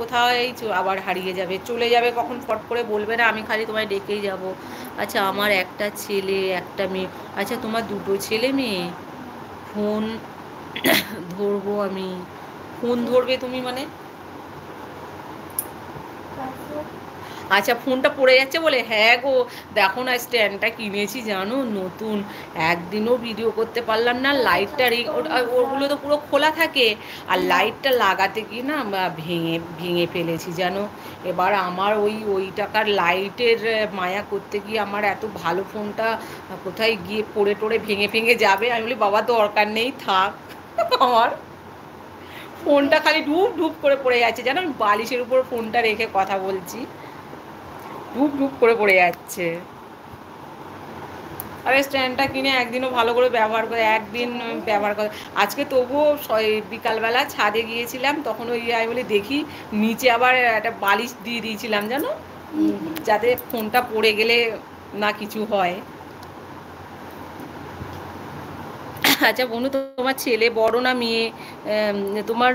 কোথায় আবার হারিয়ে যাবে, চলে যাবে কখন ফট করে বলবে না, আমি খালি তোমায় ডেকেই যাব। আচ্ছা আমার একটা ছেলে একটা মেয়ে। আচ্ছা তোমার দুটো ছেলে মেয়ে? ফোন ধরবো আমি? ফোন ধরবে তুমি মানে? আচ্ছা ফোনটা পড়ে যাচ্ছে বলে? হ্যাঁ গো, দেখো না স্ট্যান্ডটা কিনেছি জানো নতুন, একদিনও ভিডিও করতে পারলাম না, লাইটটা ওগুলো তো পুরো খোলা থাকে, আর লাইটটা লাগাতে গিয়ে না ভেঙে ভেঙে ফেলেছি জানো। এবার আমার ওই টাকার লাইটের মায়া করতে গিয়ে আমার এত ভালো ফোনটা কোথায় গিয়ে পড়ে টড়ে ভেঙে ভেঙে যাবে, আমি বলি বাবা দরকার নেই থাক। আমার ফোনটা খালি ডুব ডুব করে পড়ে যাচ্ছে জানো, আমি বালিশের উপর ফোনটা রেখে কথা বলছি, ডুব ডুব করে পড়ে যাচ্ছে। আরে স্ট্যান্ডটা কিনে একদিনও ভালো করে ব্যবহার করে, একদিন ব্যবহার করে। আজকে তবুও বিকালবেলা ছাদে গিয়েছিলাম, তখন ওই আমি বলি দেখি নিচে আবার একটা বালিশ দিয়ে দিয়েছিলাম জানো, যাতে ফোনটা পড়ে গেলে না কিছু হয়। আচ্ছা বনু, তোমার ছেলে বড় না মেয়ে? তোমার,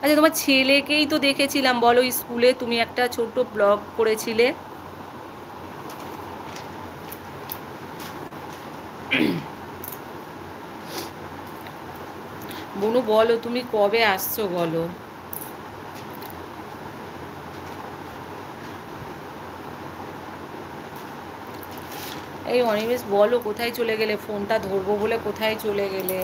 আচ্ছা তোমার ছেলেকেই তো দেখেছিলাম বলো স্কুলে, তুমি একটা ছোট্ট ব্লগ করেছিলে। বনু বলো তুমি কবে আসছো বলো। এই অনিমেষ বলো কোথায় চলে গেলে, ফোনটা ধরবো বলে কোথায় চলে গেলে?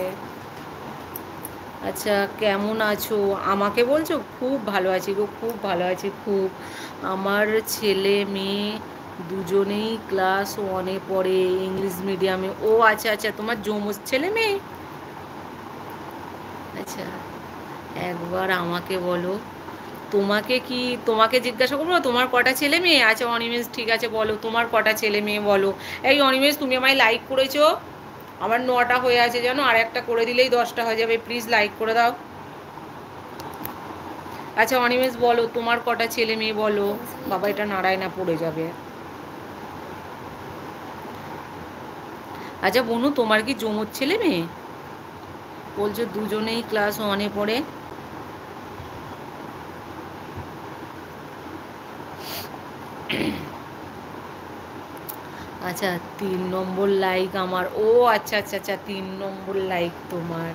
আচ্ছা কেমন আছো আমাকে বলছো? খুব ভালো আছি গো, খুব ভালো আছি খুব। আমার ছেলে মেয়ে দুজনেই ক্লাস ওয়ানে পড়ে, ইংলিশ মিডিয়ামে। ও আচ্ছা আচ্ছা, তোমার জমজ ছেলে মেয়ে? আচ্ছা একবার আমাকে বলো, তোমাকে জিজ্ঞাসা করবো তোমার কটা ছেলে মেয়ে? আচ্ছা অনিমেষ ঠিক আছে, বলো তোমার কটা ছেলে মেয়ে বলো। এই অনিমেষ তুমি আমায় লাইক করেছো? আমার 9টা হয়ে আছে জানো, আর একটা করে দিলেই 10টা হয়ে যাবে, প্লিজ লাইক করে দাও। আচ্ছা অনিমেষ বলো তোমার কটা ছেলে মেয়ে বলো। বাবা এটা নাড়ায় না, পড়ে যাবে। আচ্ছা বনু তোমার কি জমজ ছেলে মেয়ে? বলছো দুজনেই ক্লাস ওয়ানে পড়ে। আচ্ছা 3 নম্বর লাইক আমার। ও আচ্ছা আচ্ছা আচ্ছা, 3 নম্বর লাইক তোমার।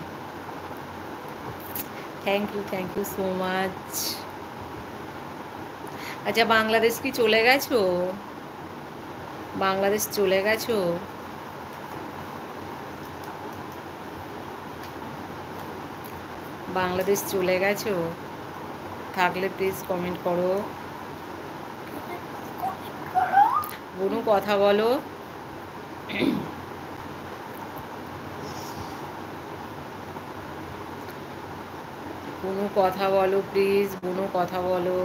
Thank you so much. আচ্ছা বাংলাদেশ কি চলে গেছো? বাংলাদেশ চলে গেছো? বাংলাদেশ চলে গেছো? থাকলে প্লিজ কমেন্ট করো। বনু কথা বলো। বনু কথা বলো প্লিজ, বনু কথা বলো।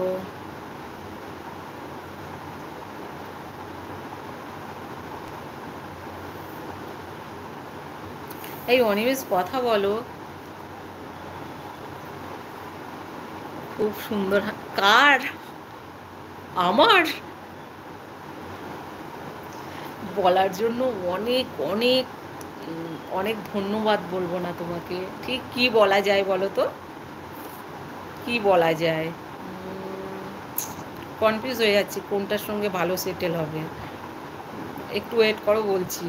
এই অনিমেষ কথা বলো। খুব সুন্দর কার? আমার? বলার জন্য অনেক অনেক অনেক ধন্যবাদ বলবো না তোমাকে, ঠিক কি বলা যায় বলো তো, কি বলা যায়? কনফিউজ হয়ে যাচ্ছি কোনটার সঙ্গে ভালো সেটেল হবে, একটু ওয়েট করো বলছি।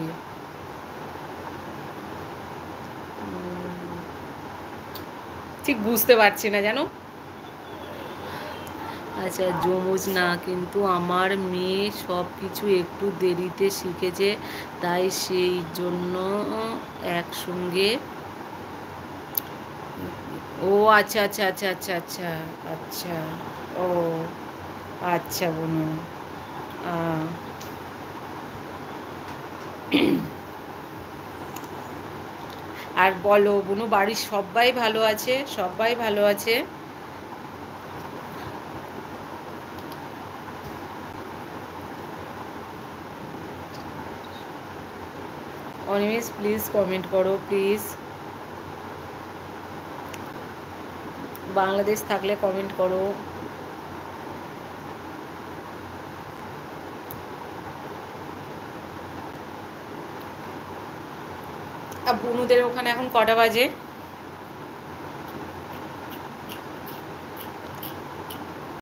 ঠিক বুঝতে পারছি না জানো। আচ্ছা জমজ না, কিন্তু আমার মেয়ে সব কিছু একটু দেরিতে শিখেছে, তাই সেই জন্য একসঙ্গে। ও আচ্ছা আচ্ছা আচ্ছা আচ্ছা আচ্ছা আচ্ছা। ও আচ্ছা বনু। আহ, আর বলো বনু, বাড়ির সবাই ভালো আছে? সবাই ভালো আছে? অনিমেষ প্লিজ কমেন্ট করো প্লিজ, বাংলাদেশ থাকলে কমেন্ট করো। আর বনুদের ওখানে এখন কটা বাজে?